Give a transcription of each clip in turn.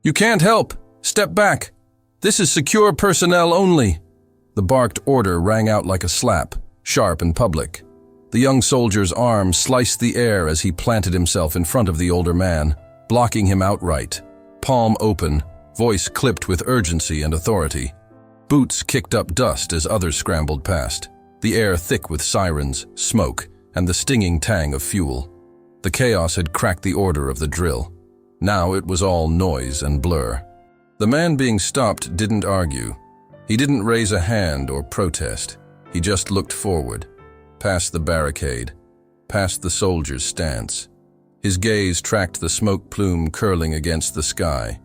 "You can't help! Step back! This is secure personnel only!" The barked order rang out like a slap, sharp and public. The young soldier's arm sliced the air as he planted himself in front of the older man, blocking him outright. Palm open, voice clipped with urgency and authority. Boots kicked up dust as others scrambled past, the air thick with sirens, smoke, and the stinging tang of fuel. The chaos had cracked the order of the drill. Now it was all noise and blur. The man being stopped didn't argue. He didn't raise a hand or protest. He just looked forward, past the barricade, past the soldier's stance. His gaze tracked the smoke plume curling against the sky,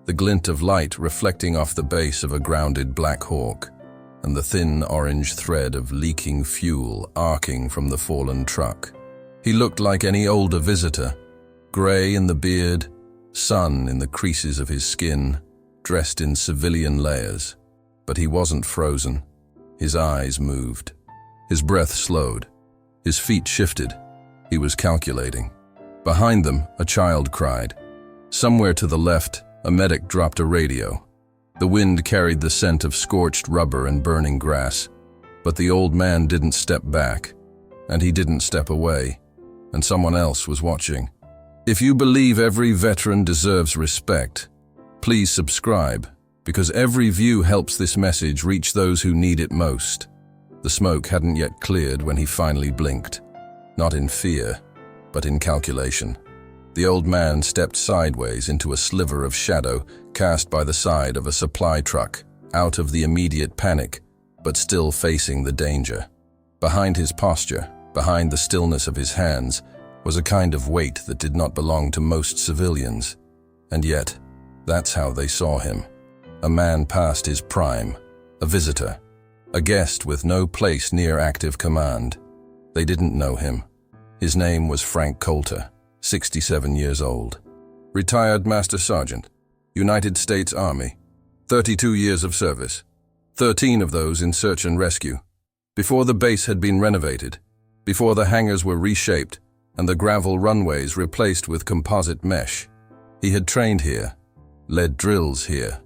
the glint of light reflecting off the base of a grounded Black Hawk, and the thin orange thread of leaking fuel arcing from the fallen truck. He looked like any older visitor, gray in the beard, sun in the creases of his skin, dressed in civilian layers. But he wasn't frozen. His eyes moved. His breath slowed. His feet shifted. He was calculating. Behind them, a child cried. Somewhere to the left, a medic dropped a radio. The wind carried the scent of scorched rubber and burning grass. But the old man didn't step back, and he didn't step away, and someone else was watching. If you believe every veteran deserves respect, please subscribe, because every view helps this message reach those who need it most. The smoke hadn't yet cleared when he finally blinked, not in fear, but in calculation. The old man stepped sideways into a sliver of shadow cast by the side of a supply truck, out of the immediate panic, but still facing the danger. Behind his posture, behind the stillness of his hands, was a kind of weight that did not belong to most civilians. And yet, that's how they saw him. A man past his prime, a visitor, a guest with no place near active command. They didn't know him. His name was Frank Coulter, 67 years old. Retired Master Sergeant, United States Army, 32 years of service, 13 of those in search and rescue. Before the base had been renovated, before the hangars were reshaped and the gravel runways replaced with composite mesh, he had trained here, led drills here,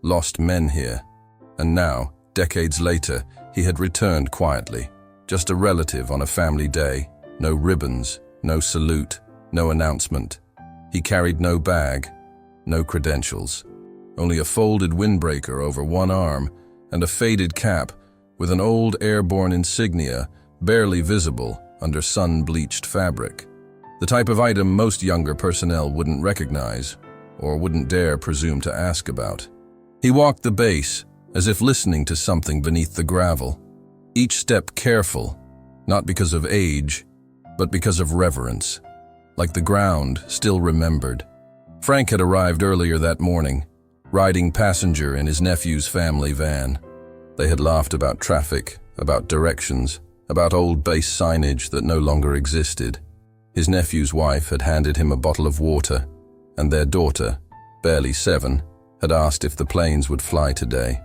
lost men here, and now, decades later, he had returned quietly, just a relative on a family day, no ribbons, no salute, no announcement. He carried no bag, no credentials, only a folded windbreaker over one arm and a faded cap with an old airborne insignia barely visible under sun-bleached fabric. The type of item most younger personnel wouldn't recognize or wouldn't dare presume to ask about. He walked the base as if listening to something beneath the gravel, each step careful, not because of age, but because of reverence, like the ground still remembered. Frank had arrived earlier that morning, riding passenger in his nephew's family van. They had laughed about traffic, about directions, about old base signage that no longer existed. His nephew's wife had handed him a bottle of water, and their daughter, barely 7, had asked if the planes would fly today.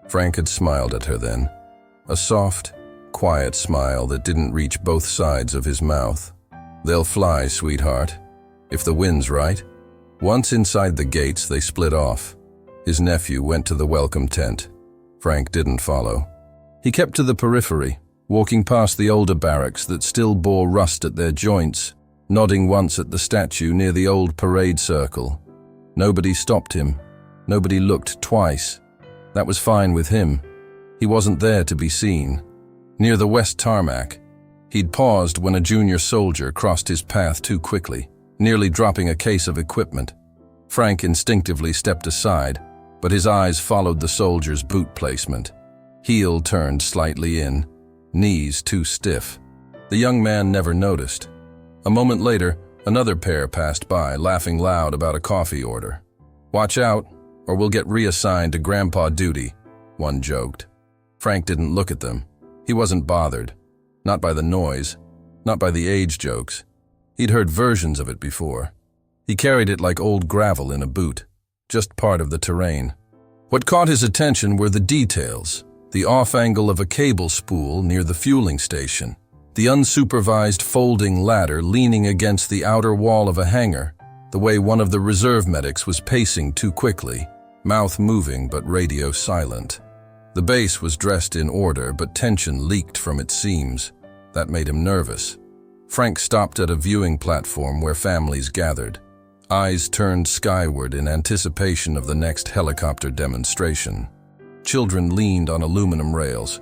Frank had smiled at her then, a soft, quiet smile that didn't reach both sides of his mouth. "They'll fly, sweetheart, if the wind's right." Once inside the gates, they split off. His nephew went to the welcome tent. Frank didn't follow. He kept to the periphery, walking past the older barracks that still bore rust at their joints, nodding once at the statue near the old parade circle. Nobody stopped him. Nobody looked twice. That was fine with him. He wasn't there to be seen. Near the west tarmac, he'd paused when a junior soldier crossed his path too quickly, nearly dropping a case of equipment. Frank instinctively stepped aside, but his eyes followed the soldier's boot placement. Heel turned slightly in, knees too stiff. The young man never noticed. A moment later, another pair passed by, laughing loud about a coffee order. "Watch out, or we'll get reassigned to grandpa duty," one joked. Frank didn't look at them. He wasn't bothered. Not by the noise, not by the age jokes. He'd heard versions of it before. He carried it like old gravel in a boot, just part of the terrain. What caught his attention were the details, the off-angle of a cable spool near the fueling station, the unsupervised folding ladder leaning against the outer wall of a hangar, the way one of the reserve medics was pacing too quickly, mouth moving but radio silent. The base was dressed in order, but tension leaked from its seams. That made him nervous. Frank stopped at a viewing platform where families gathered. Eyes turned skyward in anticipation of the next helicopter demonstration. Children leaned on aluminum rails.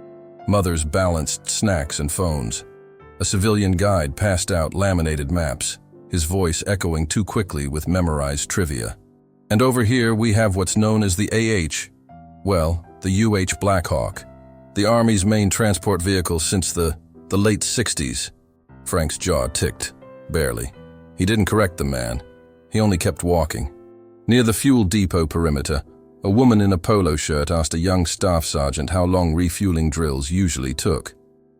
Mothers balanced snacks and phones. A civilian guide passed out laminated maps, his voice echoing too quickly with memorized trivia. And over here we have what's known as the the UH Black Hawk, the Army's main transport vehicle since the late 60s. Frank's jaw ticked, barely. He didn't correct the man. He only kept walking. Near the fuel depot perimeter, a woman in a polo shirt asked a young staff sergeant how long refueling drills usually took.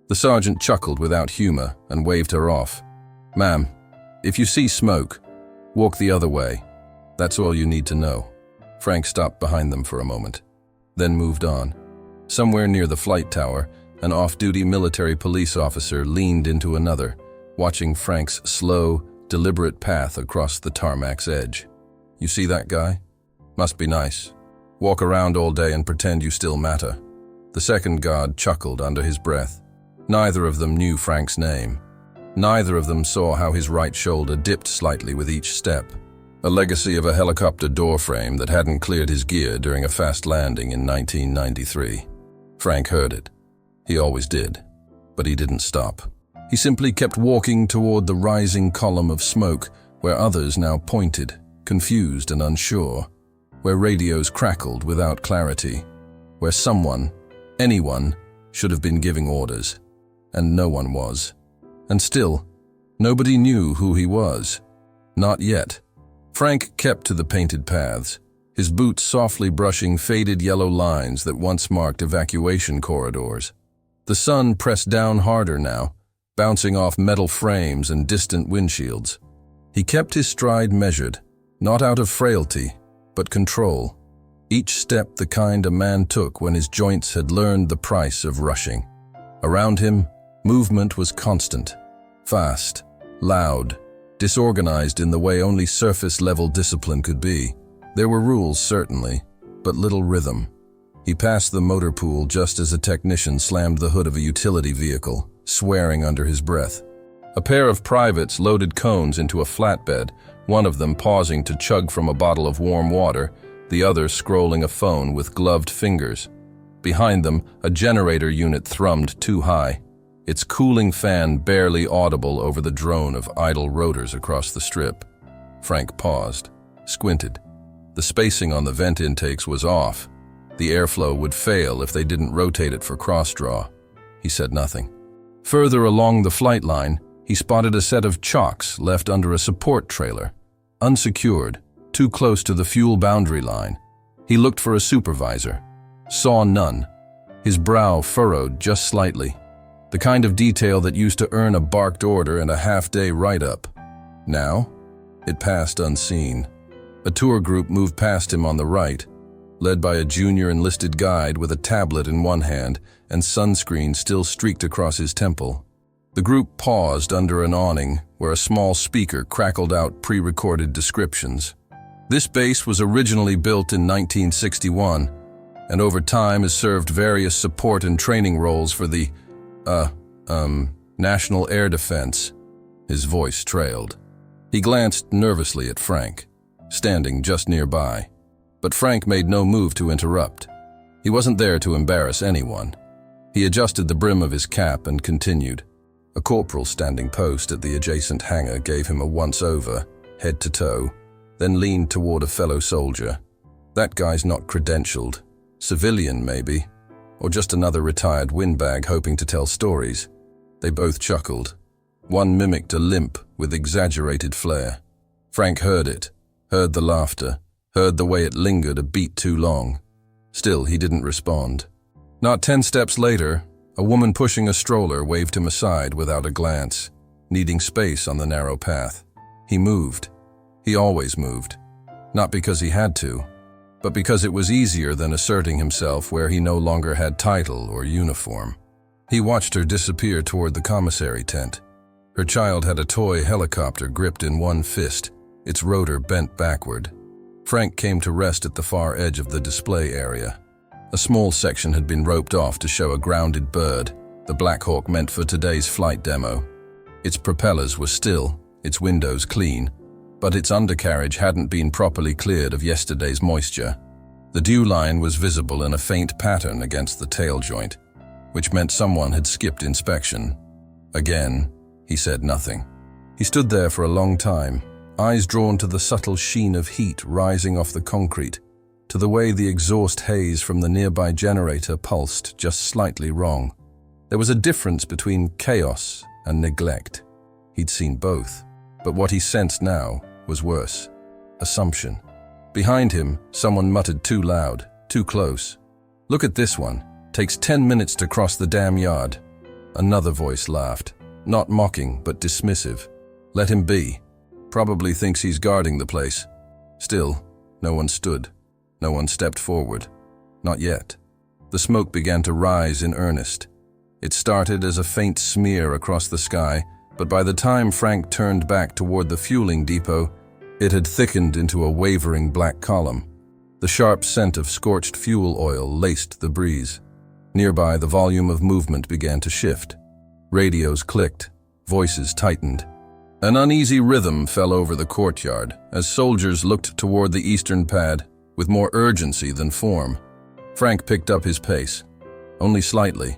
The sergeant chuckled without humor and waved her off. "Ma'am, if you see smoke, walk the other way. That's all you need to know." Frank stopped behind them for a moment, then moved on. Somewhere near the flight tower, an off-duty military police officer leaned into another, watching Frank's slow, deliberate path across the tarmac's edge. "You see that guy? Must be nice. Walk around all day and pretend you still matter." The second guard chuckled under his breath. Neither of them knew Frank's name. Neither of them saw how his right shoulder dipped slightly with each step, a legacy of a helicopter door frame that hadn't cleared his gear during a fast landing in 1993. Frank heard it. He always did. But he didn't stop. He simply kept walking toward the rising column of smoke, where others now pointed, confused and unsure, where radios crackled without clarity, where someone, anyone, should have been giving orders, and no one was. And still, nobody knew who he was. Not yet. Frank kept to the painted paths, his boots softly brushing faded yellow lines that once marked evacuation corridors. The sun pressed down harder now, bouncing off metal frames and distant windshields. He kept his stride measured, not out of frailty, but control. Each step the kind a man took when his joints had learned the price of rushing. Around him, movement was constant, fast, loud, disorganized in the way only surface-level discipline could be. There were rules, certainly, but little rhythm. He passed the motor pool just as a technician slammed the hood of a utility vehicle, swearing under his breath. A pair of privates loaded cones into a flatbed, one of them pausing to chug from a bottle of warm water, the other scrolling a phone with gloved fingers. Behind them, a generator unit thrummed too high, its cooling fan barely audible over the drone of idle rotors across the strip. Frank paused, squinted. The spacing on the vent intakes was off. The airflow would fail if they didn't rotate it for cross-draw. He said nothing. Further along the flight line, he spotted a set of chocks left under a support trailer, unsecured, too close to the fuel boundary line. He looked for a supervisor, saw none. His brow furrowed just slightly, the kind of detail that used to earn a barked order and a half-day write-up. Now, it passed unseen. A tour group moved past him on the right, led by a junior enlisted guide with a tablet in one hand and sunscreen still streaked across his temple. The group paused under an awning where a small speaker crackled out pre-recorded descriptions. This base was originally built in 1961, and over time has served various support and training roles for the, National Air Defense. His voice trailed. He glanced nervously at Frank, standing just nearby. But Frank made no move to interrupt. He wasn't there to embarrass anyone. He adjusted the brim of his cap and continued. A corporal standing post at the adjacent hangar gave him a once-over, head to toe, then leaned toward a fellow soldier. "That guy's not credentialed. Civilian, maybe. Or just another retired windbag hoping to tell stories." They both chuckled. One mimicked a limp with exaggerated flair. Frank heard it, heard the laughter, heard the way it lingered a beat too long. Still, he didn't respond. Not 10 steps later, a woman pushing a stroller waved him aside without a glance, needing space on the narrow path. He moved. He always moved. Not because he had to, but because it was easier than asserting himself where he no longer had title or uniform. He watched her disappear toward the commissary tent. Her child had a toy helicopter gripped in one fist, its rotor bent backward. Frank came to rest at the far edge of the display area. A small section had been roped off to show a grounded bird, the Black Hawk meant for today's flight demo. Its propellers were still, its windows clean, but its undercarriage hadn't been properly cleared of yesterday's moisture. The dew line was visible in a faint pattern against the tail joint, which meant someone had skipped inspection. Again, he said nothing. He stood there for a long time, eyes drawn to the subtle sheen of heat rising off the concrete, to the way the exhaust haze from the nearby generator pulsed just slightly wrong. There was a difference between chaos and neglect. He'd seen both, but what he sensed now was worse. Assumption. Behind him, someone muttered too loud, too close. "Look at this one. Takes 10 minutes to cross the damn yard." Another voice laughed, not mocking but dismissive. "Let him be. Probably thinks he's guarding the place." Still, no one stood. No one stepped forward. Not yet. The smoke began to rise in earnest. It started as a faint smear across the sky, but by the time Frank turned back toward the fueling depot, it had thickened into a wavering black column. The sharp scent of scorched fuel oil laced the breeze. Nearby, the volume of movement began to shift. Radios clicked, voices tightened. An uneasy rhythm fell over the courtyard as soldiers looked toward the eastern pad with more urgency than form. Frank picked up his pace, only slightly,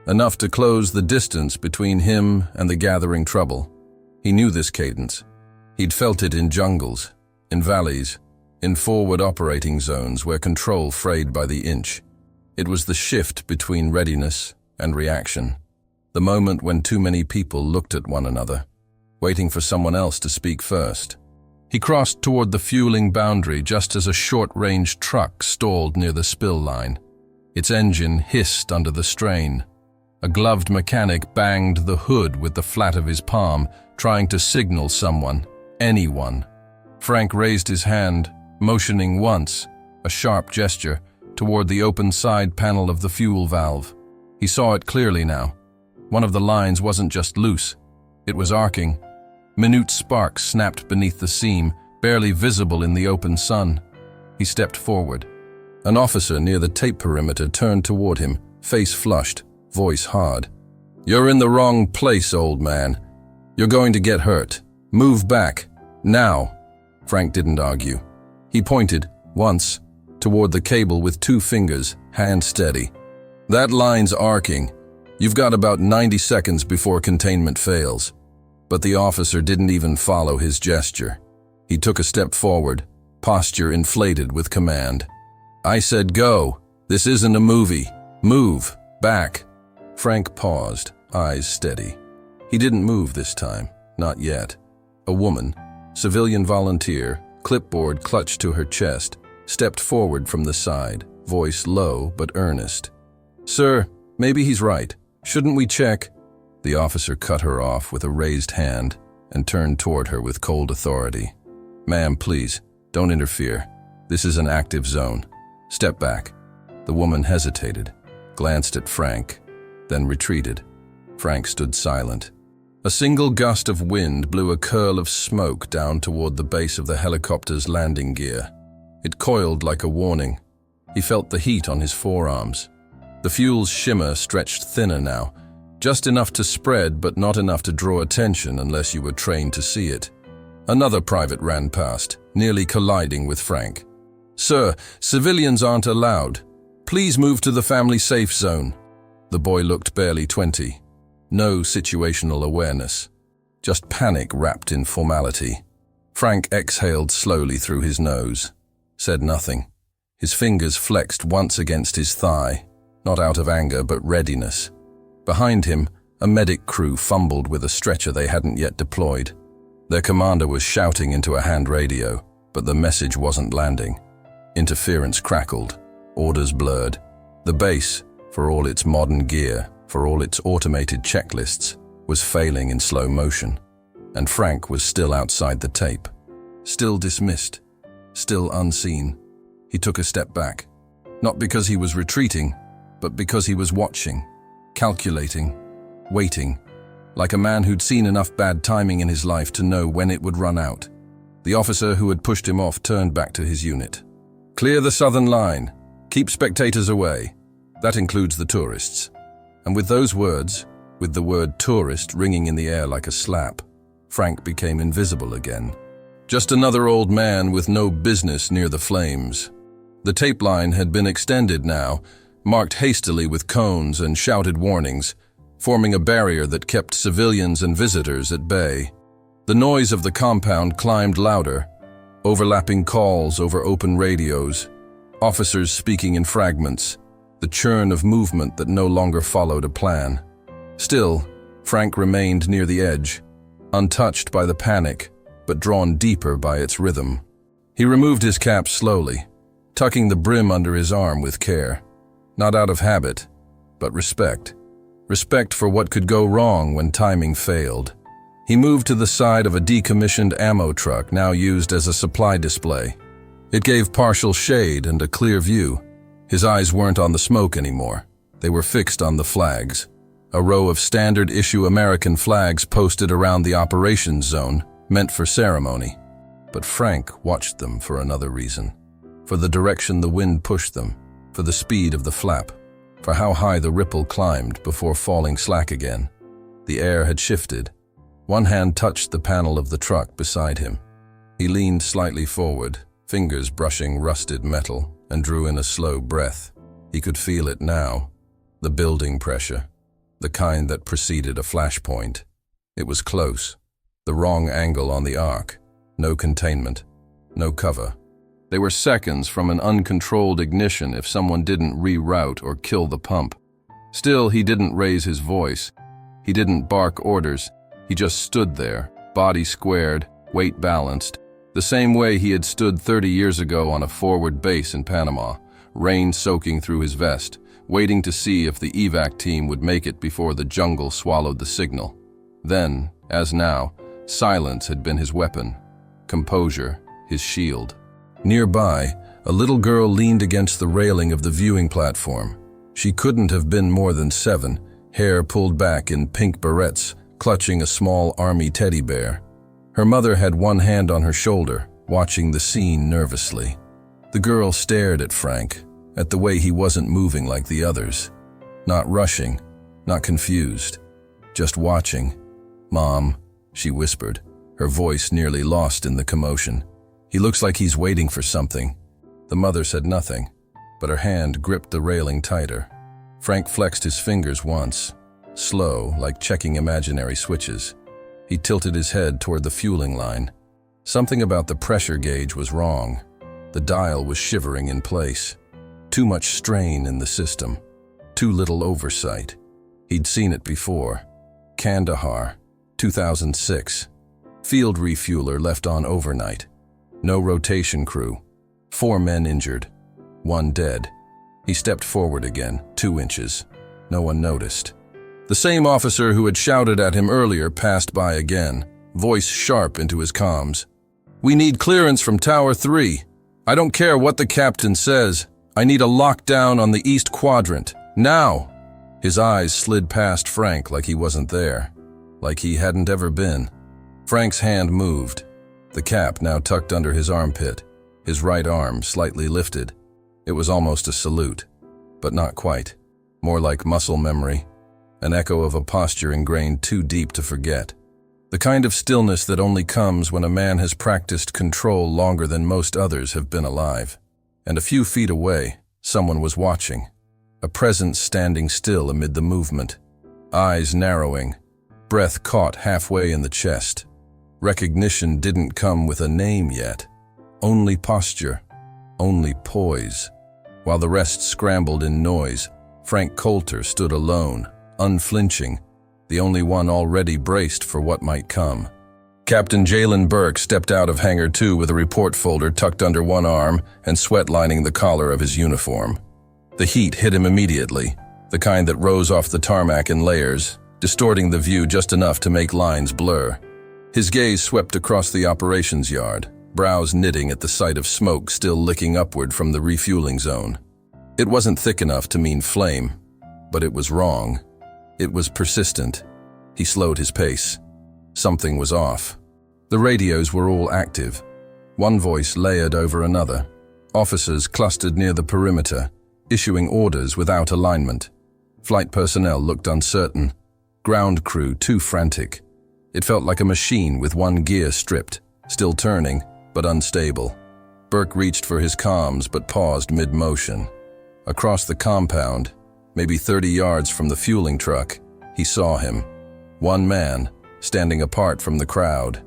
enough to close the distance between him and the gathering trouble. He knew this cadence. He'd felt it in jungles, in valleys, in forward operating zones where control frayed by the inch. It was the shift between readiness and reaction, the moment when too many people looked at one another, waiting for someone else to speak first. He crossed toward the fueling boundary just as a short-range truck stalled near the spill line. Its engine hissed under the strain. A gloved mechanic banged the hood with the flat of his palm, trying to signal someone, anyone. Frank raised his hand, motioning once, a sharp gesture, toward the open side panel of the fuel valve. He saw it clearly now. One of the lines wasn't just loose, it was arcing. Minute sparks snapped beneath the seam, barely visible in the open sun. He stepped forward. An officer near the tape perimeter turned toward him, face flushed, voice hard. "You're in the wrong place, old man. You're going to get hurt. Move back. Now." Frank didn't argue. He pointed, once, toward the cable with 2 fingers, hand steady. "That line's arcing. You've got about 90 seconds before containment fails." But the officer didn't even follow his gesture. He took a step forward, posture inflated with command. "I said go. This isn't a movie. Move. Back." Frank paused, eyes steady. He didn't move this time, not yet. A woman, civilian volunteer, clipboard clutched to her chest, stepped forward from the side, voice low but earnest. "Sir, maybe he's right. Shouldn't we check?" The officer cut her off with a raised hand and turned toward her with cold authority. "Ma'am, please, don't interfere. This is an active zone. Step back." The woman hesitated, glanced at Frank, then retreated. Frank stood silent. A single gust of wind blew a curl of smoke down toward the base of the helicopter's landing gear. It coiled like a warning. He felt the heat on his forearms. The fuel's shimmer stretched thinner now, just enough to spread but not enough to draw attention unless you were trained to see it. Another private ran past, nearly colliding with Frank. "Sir, civilians aren't allowed. Please move to the family safe zone." The boy looked barely 20. No situational awareness, just panic wrapped in formality. Frank exhaled slowly through his nose, said nothing. His fingers flexed once against his thigh, not out of anger but readiness. Behind him, a medic crew fumbled with a stretcher they hadn't yet deployed. Their commander was shouting into a hand radio, but the message wasn't landing. Interference crackled, orders blurred. The base, for all its modern gear, for all its automated checklists, was failing in slow motion. And Frank was still outside the tape. Still dismissed. Still unseen. He took a step back. Not because he was retreating, but because he was watching. Calculating, waiting, like a man who'd seen enough bad timing in his life to know when it would run out. The officer who had pushed him off turned back to his unit. "Clear the southern line. Keep spectators away. That includes the tourists." And with those words, with the word tourist ringing in the air like a slap, Frank became invisible again. Just another old man with no business near the flames. The tape line had been extended now, marked hastily with cones and shouted warnings, forming a barrier that kept civilians and visitors at bay. The noise of the compound climbed louder, overlapping calls over open radios, officers speaking in fragments, the churn of movement that no longer followed a plan. Still, Frank remained near the edge, untouched by the panic, but drawn deeper by its rhythm. He removed his cap slowly, tucking the brim under his arm with care. Not out of habit, but respect. Respect for what could go wrong when timing failed. He moved to the side of a decommissioned ammo truck now used as a supply display. It gave partial shade and a clear view. His eyes weren't on the smoke anymore. They were fixed on the flags. A row of standard-issue American flags posted around the operations zone, meant for ceremony. But Frank watched them for another reason. For the direction the wind pushed them, for the speed of the flap, for how high the ripple climbed before falling slack again. The air had shifted. One hand touched the panel of the truck beside him. He leaned slightly forward, fingers brushing rusted metal, and drew in a slow breath. He could feel it now. The building pressure. The kind that preceded a flashpoint. It was close. The wrong angle on the arc. No containment. No cover. They were seconds from an uncontrolled ignition if someone didn't reroute or kill the pump. Still, he didn't raise his voice. He didn't bark orders. He just stood there, body squared, weight balanced, the same way he had stood 30 years ago on a forward base in Panama, rain soaking through his vest, waiting to see if the evac team would make it before the jungle swallowed the signal. Then, as now, silence had been his weapon, composure, his shield. Nearby, a little girl leaned against the railing of the viewing platform. She couldn't have been more than 7, hair pulled back in pink barrettes, clutching a small army teddy bear. Her mother had one hand on her shoulder, watching the scene nervously. The girl stared at Frank, at the way he wasn't moving like the others. Not rushing, not confused, just watching. "Mom," she whispered, her voice nearly lost in the commotion. "He looks like he's waiting for something." The mother said nothing, but her hand gripped the railing tighter. Frank flexed his fingers once, slow, like checking imaginary switches. He tilted his head toward the fueling line. Something about the pressure gauge was wrong. The dial was shivering in place. Too much strain in the system. Too little oversight. He'd seen it before. Kandahar, 2006. Field refueler left on overnight. No rotation crew. 4 men injured. 1 dead. He stepped forward again, 2 inches. No one noticed. The same officer who had shouted at him earlier passed by again, voice sharp into his comms. "We need clearance from Tower 3. I don't care what the captain says. I need a lockdown on the east quadrant. Now!" His eyes slid past Frank like he wasn't there, like he hadn't ever been. Frank's hand moved, the cap now tucked under his armpit, his right arm slightly lifted. It was almost a salute, but not quite. More like muscle memory, an echo of a posture ingrained too deep to forget. The kind of stillness that only comes when a man has practiced control longer than most others have been alive. And a few feet away, someone was watching. A presence standing still amid the movement. Eyes narrowing, breath caught halfway in the chest. Recognition didn't come with a name yet. Only posture, only poise. While the rest scrambled in noise, Frank Coulter stood alone, unflinching, the only one already braced for what might come. Captain Jalen Burke stepped out of Hangar 2 with a report folder tucked under one arm and sweat lining the collar of his uniform. The heat hit him immediately, the kind that rose off the tarmac in layers, distorting the view just enough to make lines blur. His gaze swept across the operations yard, brows knitting at the sight of smoke still licking upward from the refueling zone. It wasn't thick enough to mean flame, but it was wrong. It was persistent. He slowed his pace. Something was off. The radios were all active, One voice layered over another. Officers clustered near the perimeter, issuing orders without alignment. Flight personnel looked uncertain. Ground crew too frantic. It felt like a machine with one gear stripped, still turning, but unstable. Burke reached for his comms but paused mid-motion. Across the compound, maybe 30 yards from the fueling truck, he saw him. One man, standing apart from the crowd.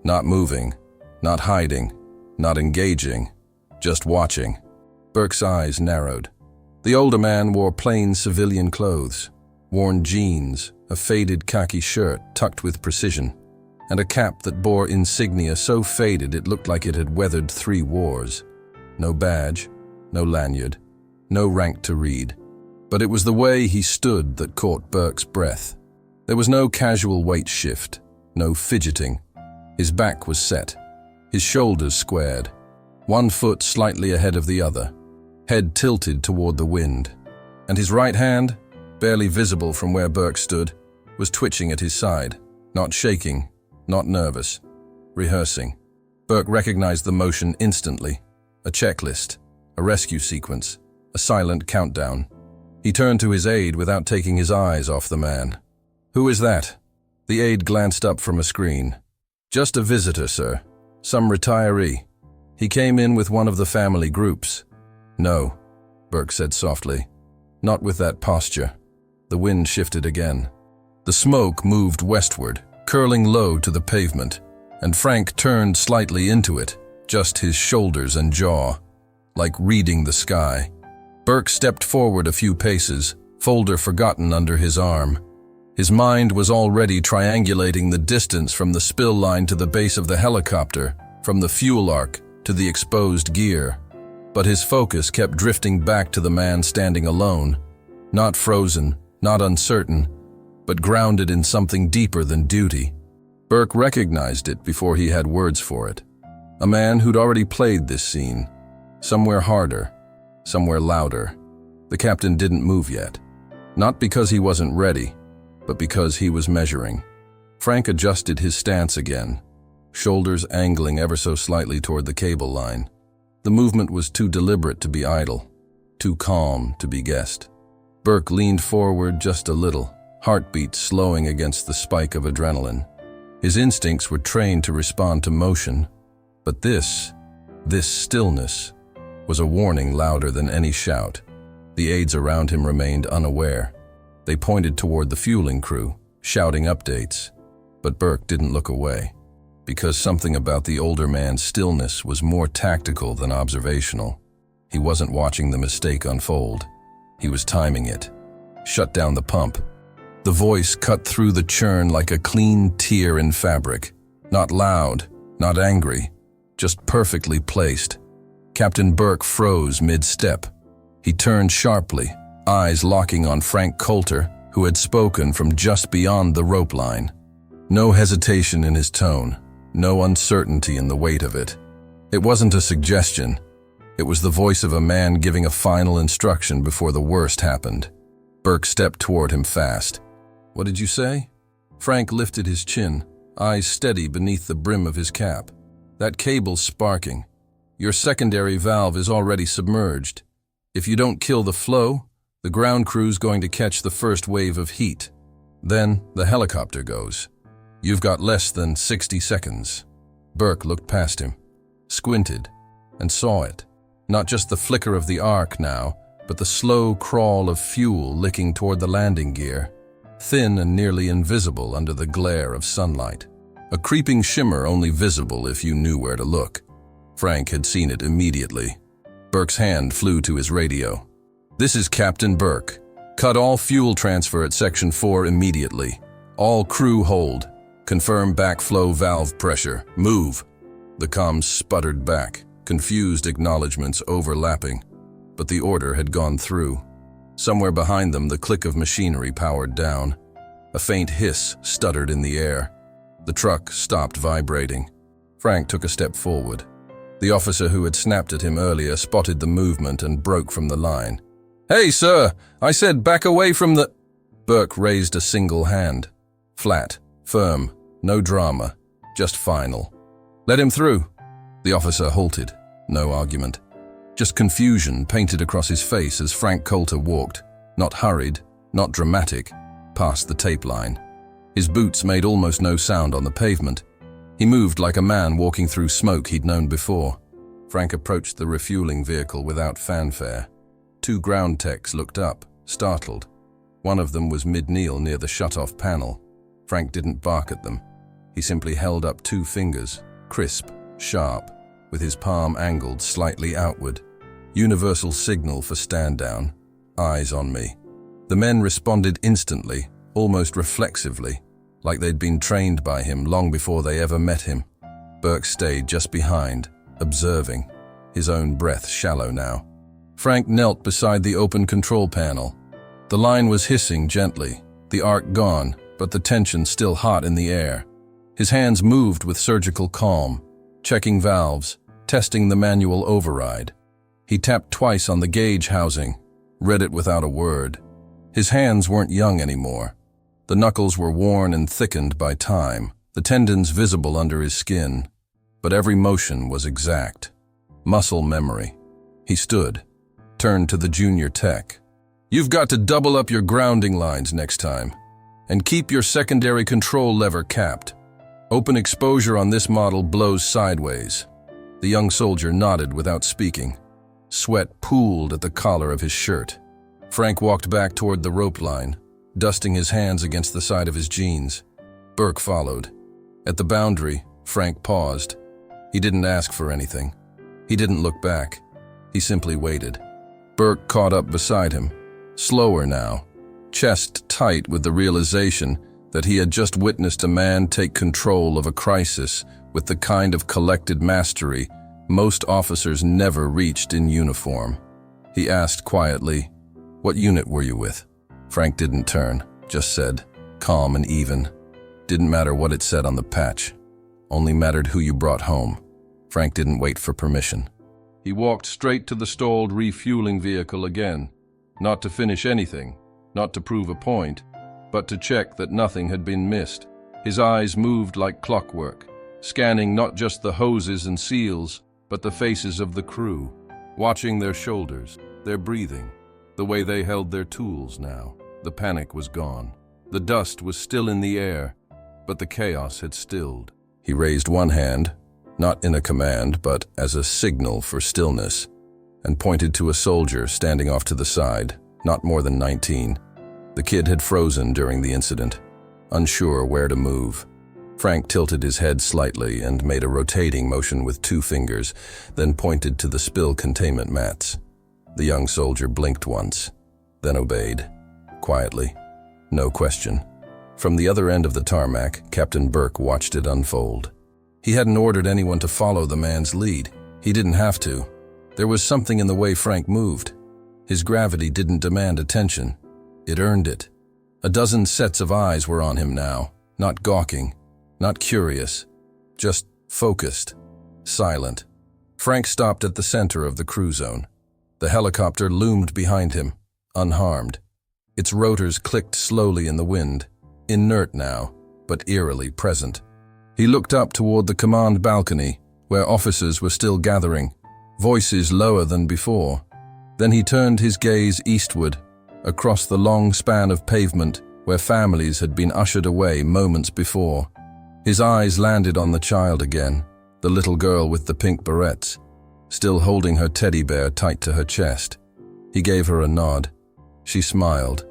Not moving, not hiding, not engaging, just watching. Burke's eyes narrowed. The older man wore plain civilian clothes, worn jeans, a faded khaki shirt tucked with precision, and a cap that bore insignia so faded it looked like it had weathered 3 wars. No badge, no lanyard, no rank to read. But it was the way he stood that caught Burke's breath. There was no casual weight shift, no fidgeting. His back was set, his shoulders squared, one foot slightly ahead of the other, head tilted toward the wind. And his right hand, barely visible from where Burke stood, was twitching at his side, not shaking, not nervous, rehearsing. Burke recognized the motion instantly. A checklist, a rescue sequence, a silent countdown. He turned to his aide without taking his eyes off the man. "Who is that?" The aide glanced up from a screen. "Just a visitor, sir. Some retiree. He came in with one of the family groups." "No," Burke said softly. "Not with that posture." The wind shifted again. The smoke moved westward, curling low to the pavement, and Frank turned slightly into it, just his shoulders and jaw, like reading the sky. Burke stepped forward a few paces, folder forgotten under his arm. His mind was already triangulating the distance from the spill line to the base of the helicopter, from the fuel arc to the exposed gear. But his focus kept drifting back to the man standing alone, not frozen, not uncertain, but grounded in something deeper than duty. Burke recognized it before he had words for it. A man who'd already played this scene, somewhere harder, somewhere louder. The captain didn't move yet, not because he wasn't ready, but because he was measuring. Frank adjusted his stance again, shoulders angling ever so slightly toward the cable line. The movement was too deliberate to be idle, too calm to be guessed. Burke leaned forward just a little, heartbeat slowing against the spike of adrenaline. His instincts were trained to respond to motion, but this stillness, was a warning louder than any shout. The aides around him remained unaware. They pointed toward the fueling crew, shouting updates, but Burke didn't look away, because something about the older man's stillness was more tactical than observational. He wasn't watching the mistake unfold. He was timing it. "Shut down the pump." The voice cut through the churn like a clean tear in fabric. Not loud, not angry, just perfectly placed. Captain Burke froze mid-step. He turned sharply, eyes locking on Frank Coulter, who had spoken from just beyond the rope line. No hesitation in his tone, no uncertainty in the weight of it. It wasn't a suggestion. It was the voice of a man giving a final instruction before the worst happened. Burke stepped toward him fast. "What did you say?" Frank lifted his chin, eyes steady beneath the brim of his cap. "That cable's sparking. Your secondary valve is already submerged. If you don't kill the flow, the ground crew's going to catch the first wave of heat. Then the helicopter goes. You've got less than 60 seconds. Burke looked past him, squinted, and saw it. Not just the flicker of the arc now, but the slow crawl of fuel licking toward the landing gear, thin and nearly invisible under the glare of sunlight. A creeping shimmer only visible if you knew where to look. Frank had seen it immediately. Burke's hand flew to his radio. "This is Captain Burke. Cut all fuel transfer at Section 4 immediately. All crew hold. Confirm backflow valve pressure. Move." The comms sputtered back, confused acknowledgments overlapping. But the order had gone through. Somewhere behind them, the click of machinery powered down. A faint hiss stuttered in the air. The truck stopped vibrating. Frank took a step forward. The officer who had snapped at him earlier spotted the movement and broke from the line. "Hey, sir! I said back away from the—" Burke raised a single hand. Flat, firm, no drama, just final. "Let him through." The officer halted. No argument. Just confusion painted across his face as Frank Coulter walked, not hurried, not dramatic, past the tape line. His boots made almost no sound on the pavement. He moved like a man walking through smoke he'd known before. Frank approached the refueling vehicle without fanfare. 2 ground techs looked up, startled. One of them was mid-kneel near the shut-off panel. Frank didn't bark at them. He simply held up 2 fingers, crisp, sharp, with his palm angled slightly outward. Universal signal for stand down. Eyes on me. The men responded instantly, almost reflexively, like they'd been trained by him long before they ever met him. Burke stayed just behind, observing, his own breath shallow now. Frank knelt beside the open control panel. The line was hissing gently, the arc gone, but the tension still hot in the air. His hands moved with surgical calm, checking valves, testing the manual override. He tapped twice on the gauge housing, read it without a word. His hands weren't young anymore. The knuckles were worn and thickened by time, the tendons visible under his skin. But every motion was exact. Muscle memory. He stood, turned to the junior tech. "You've got to double up your grounding lines next time, and keep your secondary control lever capped. Open exposure on this model blows sideways." The young soldier nodded without speaking. Sweat pooled at the collar of his shirt. Frank walked back toward the rope line, dusting his hands against the side of his jeans. Burke followed. At the boundary, Frank paused. He didn't ask for anything. He didn't look back. He simply waited. Burke caught up beside him, slower now, chest tight with the realization that he had just witnessed a man take control of a crisis with the kind of collected mastery most officers never reached in uniform. He asked quietly, "What unit were you with?" Frank didn't turn, just said, calm and even. Didn't matter what it said on the patch. Only mattered who you brought home. Frank didn't wait for permission. He walked straight to the stalled refueling vehicle again, not to finish anything, not to prove a point, but to check that nothing had been missed. His eyes moved like clockwork, scanning not just the hoses and seals, but the faces of the crew, watching their shoulders, their breathing, the way they held their tools now. The panic was gone. The dust was still in the air, but the chaos had stilled. He raised one hand, not in a command, but as a signal for stillness, and pointed to a soldier standing off to the side, not more than 19. The kid had frozen during the incident, unsure where to move. Frank tilted his head slightly and made a rotating motion with 2 fingers, then pointed to the spill containment mats. The young soldier blinked once, then obeyed, quietly. No question. From the other end of the tarmac, Captain Burke watched it unfold. He hadn't ordered anyone to follow the man's lead. He didn't have to. There was something in the way Frank moved. His gravity didn't demand attention. It earned it. A dozen sets of eyes were on him now, not gawking, not curious, just focused, silent. Frank stopped at the center of the crew zone. The helicopter loomed behind him, unharmed. Its rotors clicked slowly in the wind, inert now, but eerily present. He looked up toward the command balcony, where officers were still gathering, voices lower than before. Then he turned his gaze eastward, across the long span of pavement where families had been ushered away moments before. His eyes landed on the child again, the little girl with the pink barrettes, still holding her teddy bear tight to her chest. He gave her a nod. She smiled.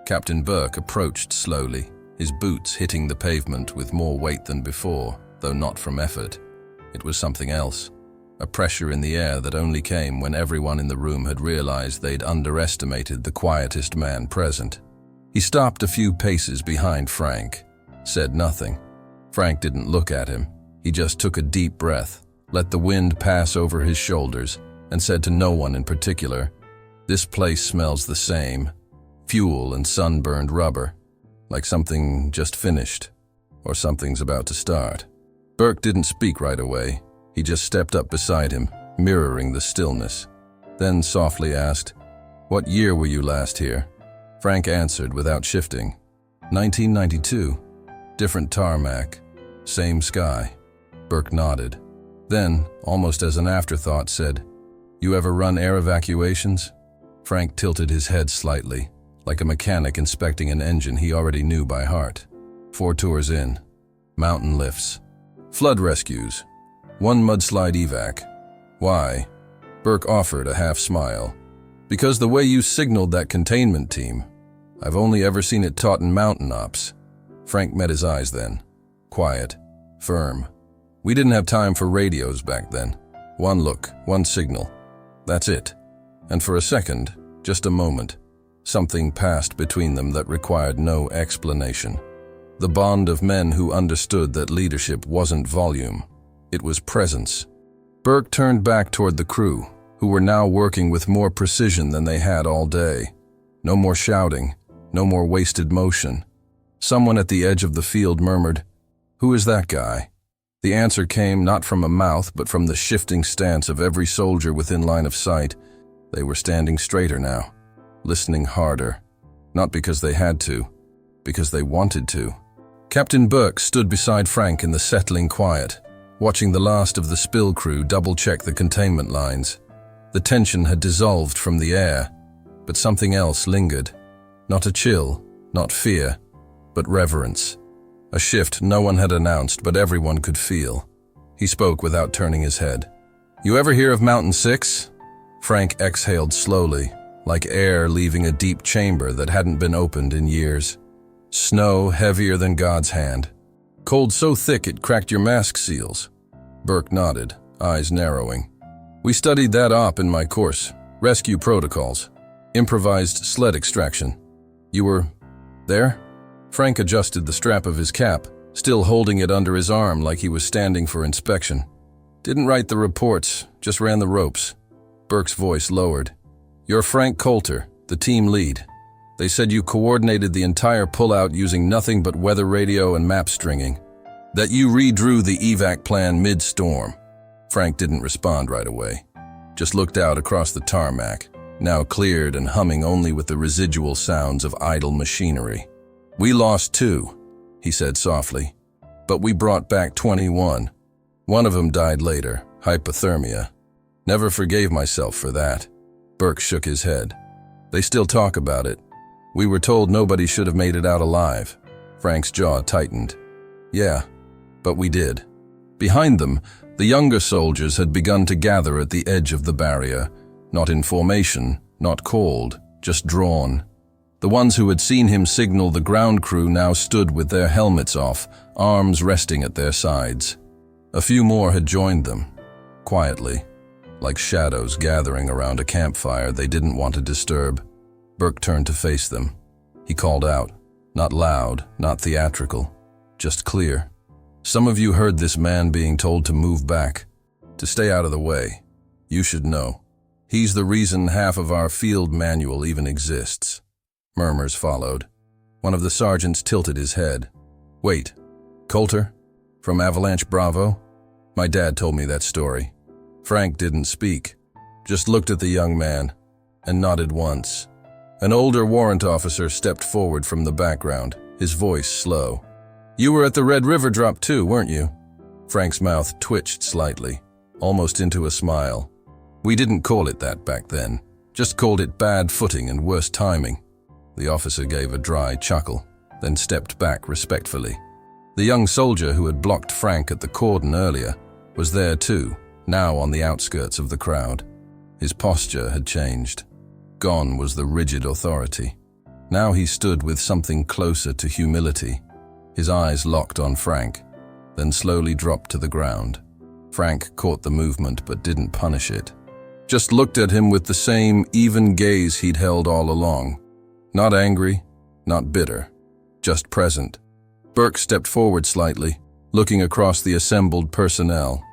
Captain Burke approached slowly, his boots hitting the pavement with more weight than before, though not from effort. It was something else, a pressure in the air that only came when everyone in the room had realized they'd underestimated the quietest man present. He stopped a few paces behind Frank, said nothing. Frank didn't look at him. He just took a deep breath, let the wind pass over his shoulders, and said to no one in particular, "This place smells the same. Fuel and sunburned rubber, like something just finished, or something's about to start." Burke didn't speak right away. He just stepped up beside him, mirroring the stillness. Then softly asked, "What year were you last here?" Frank answered without shifting, 1992. Different tarmac, same sky. Burke nodded. Then, almost as an afterthought, said, "You ever run air evacuations?" Frank tilted his head slightly, like a mechanic inspecting an engine he already knew by heart. 4 tours in. Mountain lifts. Flood rescues. 1 mudslide evac. Why? Burke offered a half smile. Because the way you signaled that containment team, I've only ever seen it taught in mountain ops. Frank met his eyes then. Quiet. Firm. We didn't have time for radios back then. 1 look, 1 signal. That's it. And for a second, just a moment, something passed between them that required no explanation. The bond of men who understood that leadership wasn't volume. It was presence. Burke turned back toward the crew, who were now working with more precision than they had all day. No more shouting, no more wasted motion. Someone at the edge of the field murmured, "Who is that guy?" The answer came not from a mouth, but from the shifting stance of every soldier within line of sight. They were standing straighter now, listening harder, not because they had to, because they wanted to. Captain Burke stood beside Frank in the settling quiet, watching the last of the spill crew double-check the containment lines. The tension had dissolved from the air, but something else lingered. Not a chill, not fear, but reverence. A shift no one had announced, but everyone could feel. He spoke without turning his head. "You ever hear of Mountain 6? Frank exhaled slowly, like air leaving a deep chamber that hadn't been opened in years. Snow heavier than God's hand. Cold so thick it cracked your mask seals. Burke nodded, eyes narrowing. We studied that op in my course. Rescue protocols. Improvised sled extraction. You were there? Frank adjusted the strap of his cap, still holding it under his arm like he was standing for inspection. Didn't write the reports, just ran the ropes. Burke's voice lowered. You're Frank Coulter, the team lead. They said you coordinated the entire pullout using nothing but weather radio and map stringing. That you redrew the evac plan mid-storm. Frank didn't respond right away. Just looked out across the tarmac, now cleared and humming only with the residual sounds of idle machinery. We lost 2, he said softly, but we brought back 21. One of them died later, hypothermia. Never forgave myself for that. Burke shook his head. They still talk about it. We were told nobody should have made it out alive. Frank's jaw tightened. Yeah, but we did. Behind them, the younger soldiers had begun to gather at the edge of the barrier, not in formation, not called, just drawn. The ones who had seen him signal the ground crew now stood with their helmets off, arms resting at their sides. A few more had joined them, quietly, like shadows gathering around a campfire they didn't want to disturb. Burke turned to face them. He called out, not loud, not theatrical, just clear. Some of you heard this man being told to move back, to stay out of the way. You should know. He's the reason half of our field manual even exists. Murmurs followed. One of the sergeants tilted his head. Wait, Coulter? From Avalanche Bravo? My dad told me that story. Frank didn't speak, just looked at the young man and nodded once. An older warrant officer stepped forward from the background, his voice slow. You were at the Red River drop too, weren't you? Frank's mouth twitched slightly, almost into a smile. We didn't call it that back then, just called it bad footing and worse timing. The officer gave a dry chuckle, then stepped back respectfully. The young soldier who had blocked Frank at the cordon earlier was there too, now on the outskirts of the crowd. His posture had changed. Gone was the rigid authority. Now he stood with something closer to humility. His eyes locked on Frank, then slowly dropped to the ground. Frank caught the movement but didn't punish it. Just looked at him with the same even gaze he'd held all along. Not angry, not bitter, just present. Burke stepped forward slightly, looking across the assembled personnel.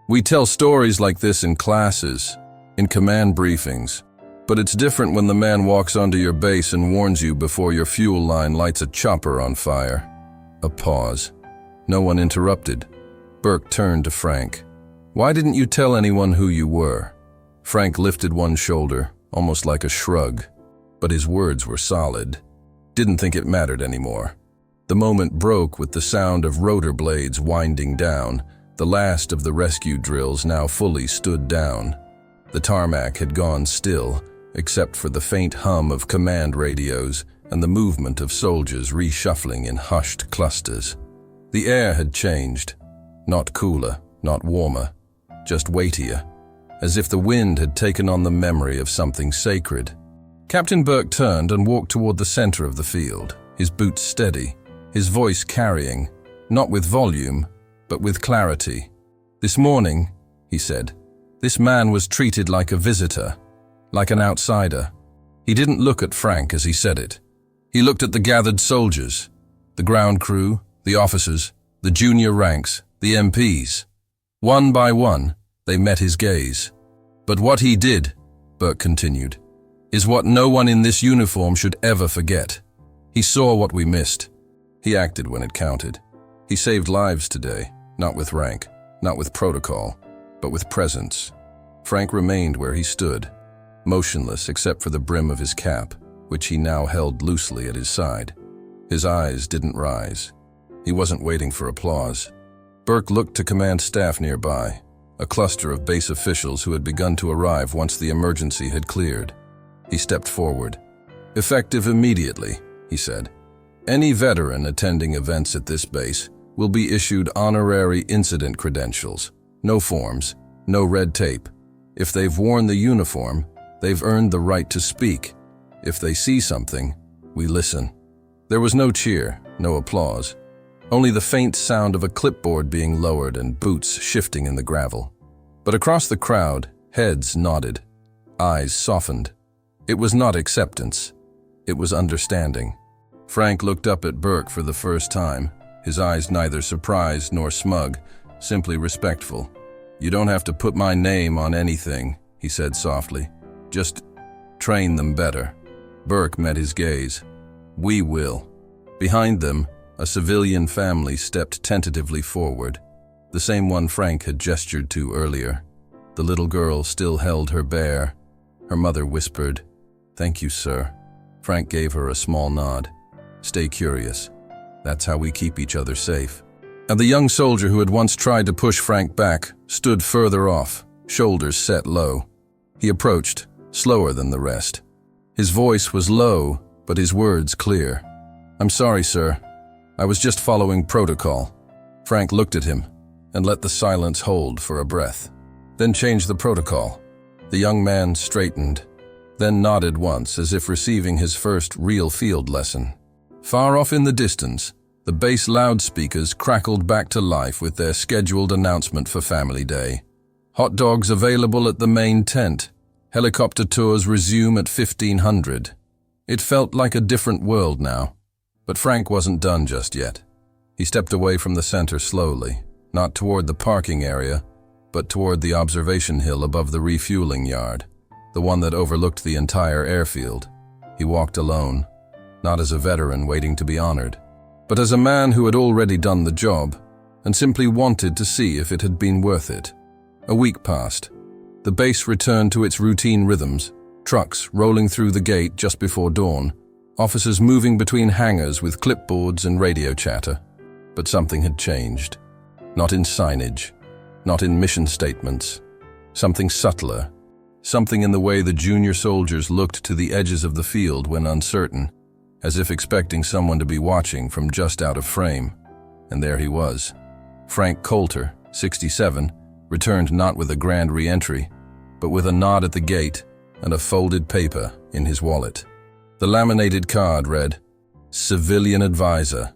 We tell stories like this in classes, in command briefings, but it's different when the man walks onto your base and warns you before your fuel line lights a chopper on fire. A pause. No one interrupted. Burke turned to Frank. Why didn't you tell anyone who you were? Frank lifted one shoulder, almost like a shrug, but his words were solid. Didn't think it mattered anymore. The moment broke with the sound of rotor blades winding down, The last of the rescue drills now fully stood down. The tarmac had gone still, except for the faint hum of command radios and the movement of soldiers reshuffling in hushed clusters. The air had changed. Not cooler, not warmer, just weightier, as if the wind had taken on the memory of something sacred. Captain Burke turned and walked toward the center of the field, his boots steady, his voice carrying, not with volume, but with clarity. "This morning," he said, "this man was treated like a visitor, like an outsider." He didn't look at Frank as he said it. He looked at the gathered soldiers, the ground crew, the officers, the junior ranks, the MPs. One by one, they met his gaze. "But what he did," Burke continued, "is what no one in this uniform should ever forget. He saw what we missed. He acted when it counted. He saved lives today, not with rank, not with protocol, but with presence." Frank remained where he stood, motionless except for the brim of his cap, which he now held loosely at his side. His eyes didn't rise. He wasn't waiting for applause. Burke looked to command staff nearby, a cluster of base officials who had begun to arrive once the emergency had cleared. He stepped forward. "Effective immediately," he said. "Any veteran attending events at this base will be issued honorary incident credentials. No forms, no red tape. If they've worn the uniform, they've earned the right to speak. If they see something, we listen." There was no cheer, no applause. Only the faint sound of a clipboard being lowered and boots shifting in the gravel. But across the crowd, heads nodded, eyes softened. It was not acceptance. It was understanding. Frank looked up at Burke for the first time, his eyes neither surprised nor smug, simply respectful. "You don't have to put my name on anything," he said softly. "Just train them better." Burke met his gaze. "We will." Behind them, a civilian family stepped tentatively forward, the same one Frank had gestured to earlier. The little girl still held her bear. Her mother whispered, "Thank you, sir." Frank gave her a small nod. "Stay curious. That's how we keep each other safe." And the young soldier who had once tried to push Frank back stood further off, shoulders set low. He approached, slower than the rest. His voice was low, but his words clear. "I'm sorry, sir. I was just following protocol." Frank looked at him and let the silence hold for a breath, then changed the protocol. The young man straightened, then nodded once as if receiving his first real field lesson. Far off in the distance, the base loudspeakers crackled back to life with their scheduled announcement for Family Day. Hot dogs available at the main tent. Helicopter tours resume at 1500. It felt like a different world now. But Frank wasn't done just yet. He stepped away from the center slowly, not toward the parking area, but toward the observation hill above the refueling yard, the one that overlooked the entire airfield. He walked alone, not as a veteran waiting to be honored, but as a man who had already done the job and simply wanted to see if it had been worth it. A week passed. The base returned to its routine rhythms, trucks rolling through the gate just before dawn, officers moving between hangars with clipboards and radio chatter. But something had changed. Not in signage, not in mission statements. Something subtler. Something in the way the junior soldiers looked to the edges of the field when uncertain, as if expecting someone to be watching from just out of frame. And there he was. Frank Coulter, 67, returned not with a grand re-entry, but with a nod at the gate and a folded paper in his wallet. The laminated card read, "Civilian Advisor,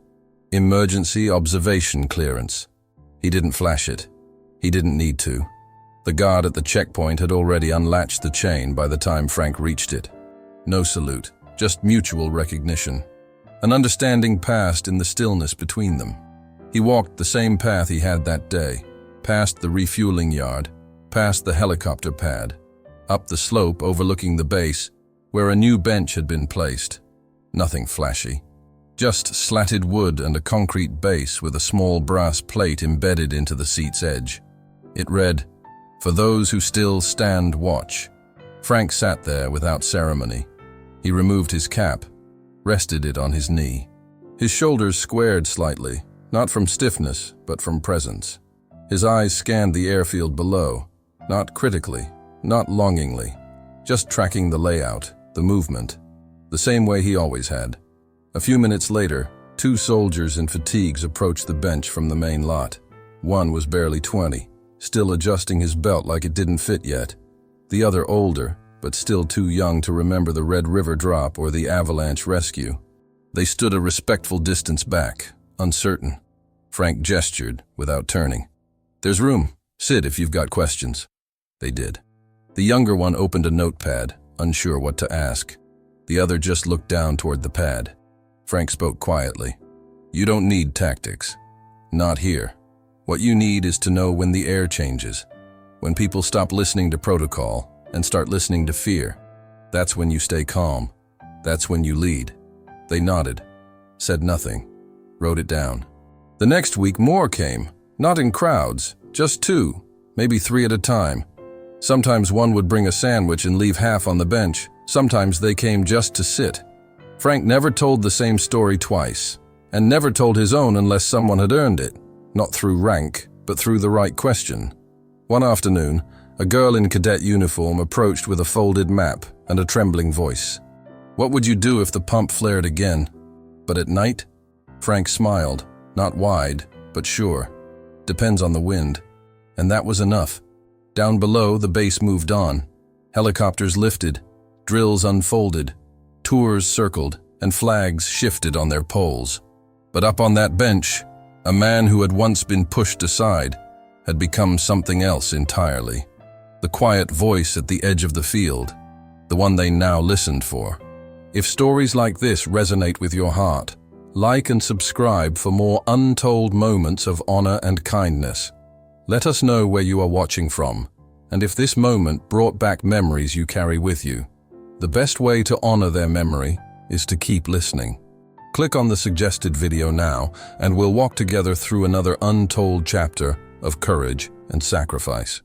Emergency Observation Clearance." He didn't flash it. He didn't need to. The guard at the checkpoint had already unlatched the chain by the time Frank reached it. No salute, just mutual recognition. An understanding passed in the stillness between them. He walked the same path he had that day, past the refueling yard, past the helicopter pad, up the slope overlooking the base, where a new bench had been placed. Nothing flashy. Just slatted wood and a concrete base with a small brass plate embedded into the seat's edge. It read, "For those who still stand watch." Frank sat there without ceremony. He removed his cap, rested it on his knee. His shoulders squared slightly, not from stiffness, but from presence. His eyes scanned the airfield below, not critically, not longingly, just tracking the layout, the movement, the same way he always had. A few minutes later, 2 soldiers in fatigues approached the bench from the main lot. One was barely 20, still adjusting his belt like it didn't fit yet. The other older, but still too young to remember the Red River drop or the avalanche rescue. They stood a respectful distance back, uncertain. Frank gestured, without turning. "There's room. Sit if you've got questions." They did. The younger one opened a notepad, unsure what to ask. The other just looked down toward the pad. Frank spoke quietly. "You don't need tactics. Not here. What you need is to know when the air changes. When people stop listening to protocol and start listening to fear. That's when you stay calm. That's when you lead." They nodded, said nothing, wrote it down. The next week more came, not in crowds, just 2, maybe 3 at a time. Sometimes one would bring a sandwich and leave half on the bench. Sometimes they came just to sit. Frank never told the same story twice, and never told his own unless someone had earned it, not through rank, but through the right question. One afternoon, a girl in cadet uniform approached with a folded map and a trembling voice. "What would you do if the pump flared again? But at night?" Frank smiled, not wide, but sure. "Depends on the wind." And that was enough. Down below, the base moved on. Helicopters lifted, drills unfolded, tours circled, and flags shifted on their poles. But up on that bench, a man who had once been pushed aside had become something else entirely. The quiet voice at the edge of the field, the one they now listened for. If stories like this resonate with your heart, like and subscribe for more untold moments of honor and kindness. Let us know where you are watching from, and if this moment brought back memories you carry with you. The best way to honor their memory is to keep listening. Click on the suggested video now, and we'll walk together through another untold chapter of courage and sacrifice.